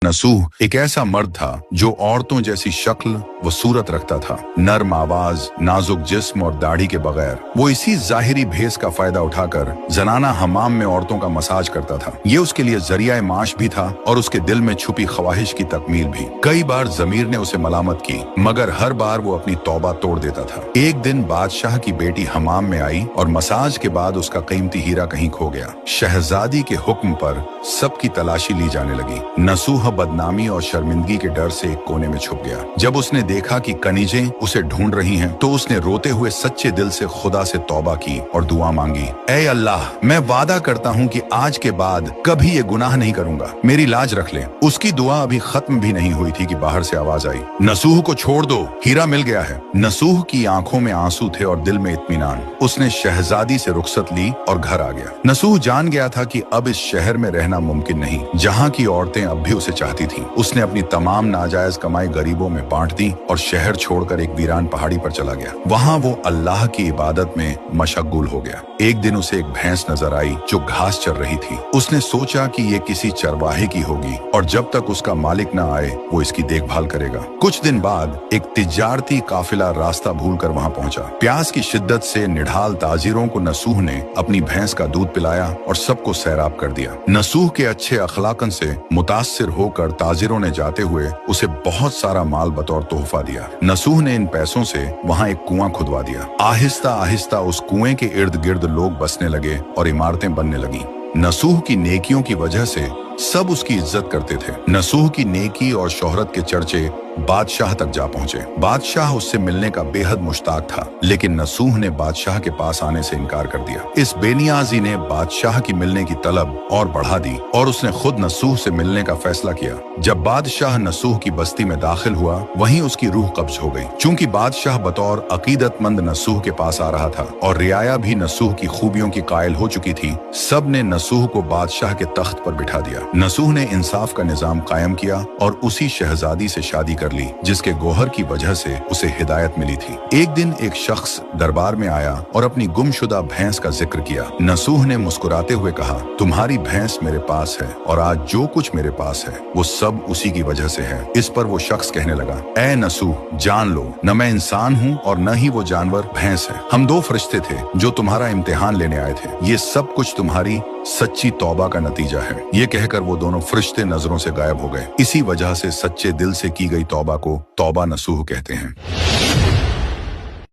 नसूह एक ऐसा मर्द था जो औरतों जैसी शक्ल व सूरत रखता था, नर्म आवाज, नाजुक जिस्म और दाढ़ी के बगैर। वो इसी जाहिरी भेस का फायदा उठाकर जनाना हमाम में औरतों का मसाज करता था। ये उसके लिए जरिया माश भी था और उसके दिल में छुपी ख्वाहिश की तकमील भी। कई बार जमीर ने उसे मलामत की, मगर हर बार वो अपनी तौबा तोड़ देता था। एक दिन बादशाह की बेटी हमाम में आई और मसाज के बाद उसका कीमती हीरा कहीं खो गया। शहजादी के हुक्म पर सबकी तलाशी ली जाने लगी। नसूह बदनामी और शर्मिंदगी के डर से एक कोने में छुप गया। जब उसने देखा कि कनीजें उसे ढूंढ रही हैं, तो उसने रोते हुए सच्चे दिल से खुदा से तौबा की और दुआ मांगी, ऐ अल्लाह, मैं वादा करता हूँ कि आज के बाद कभी ये गुनाह नहीं करूंगा, मेरी लाज रख ले। उसकी दुआ अभी खत्म भी नहीं हुई थी कि बाहर से आवाज आई, नसूह को छोड़ दो, हीरा मिल गया है। नसूह की आंखों में आंसू थे और दिल में इत्मीनान। उसने शहजादी से रुखसत ली और घर आ गया। नसूह जान गया था कि अब इस शहर में रहना मुमकिन नहीं, जहाँ की औरतें अब भी उसे चाहती थीं। उसने अपनी तमाम नाजायज कमाई गरीबों में बांट दी और शहर छोड़कर एक वीरान पहाड़ी पर चला गया। वहाँ वो अल्लाह की इबादत में मशगूल हो गया। एक दिन उसे एक भैंस नजर आई जो घास चर रही थी। उसने सोचा कि ये किसी चरवाहे की होगी और जब तक उसका मालिक न आए वो इसकी देखभाल करेगा। कुछ दिन बाद एक तिजारती काफिला रास्ता भूलकर वहाँ पहुंचा। प्यास की शिद्दत से निढाल ताजिरों को नसूह ने अपनी भैंस का दूध पिलाया और सबको सैराब कर दिया। नसूह के अच्छे अखलाकन से मुतासिर होकर ताजिरों ने जाते हुए उसे बहुत सारा माल बतौर तोहफा दिया। नसूह ने इन पैसों से वहाँ एक कुआं खुदवा दिया। आहिस्ता आहिस्ता उस कुएं के इर्द गिर्द लोग बसने लगे और इमारतें बनने लगी। नसूह की नेकियों की वजह से सब उसकी इज्जत करते थे। नसूह की नेकी और शोहरत के चर्चे बादशाह तक जा पहुंचे। बादशाह उससे मिलने का बेहद मुश्ताक था, लेकिन नसूह ने बादशाह के पास आने से इनकार कर दिया। इस बेनियाजी ने बादशाह की मिलने की तलब और बढ़ा दी और उसने खुद नसूह से मिलने का फैसला किया। जब बादशाह नसूह की बस्ती में दाखिल हुआ, वहीं उसकी रूह कब्ज हो गई। चूंकि बादशाह बतौर अकीदतमंद नसूह के पास आ रहा था और रियाया भी नसूह की खूबियों की कायल हो चुकी थी, सब ने नसूह को बादशाह के तख्त पर बिठा दिया। नसूह ने इंसाफ का निजाम कायम किया और उसी शहजादी से शादी कर ली जिसके गोहर की वजह से उसे हिदायत मिली थी। एक दिन एक शख्स दरबार में आया और अपनी गुमशुदा भैंस का जिक्र किया। नसूह ने मुस्कुराते हुए कहा, तुम्हारी भैंस मेरे पास है और आज जो कुछ मेरे पास है वो सब उसी की वजह से है। इस पर वो शख्स कहने लगा, ऐ नसूह, जान लो, न मैं इंसान हूँ और न ही वो जानवर भैंस है। हम दो फरिश्ते थे जो तुम्हारा इम्तिहान लेने आए थे। ये सब कुछ तुम्हारी सच्ची तौबा का नतीजा है। ये कहकर वो दोनों फरिश्ते नजरों से गायब हो गए। इसी वजह से सच्चे दिल से की गई तौबा को तौबा नसूह कहते हैं।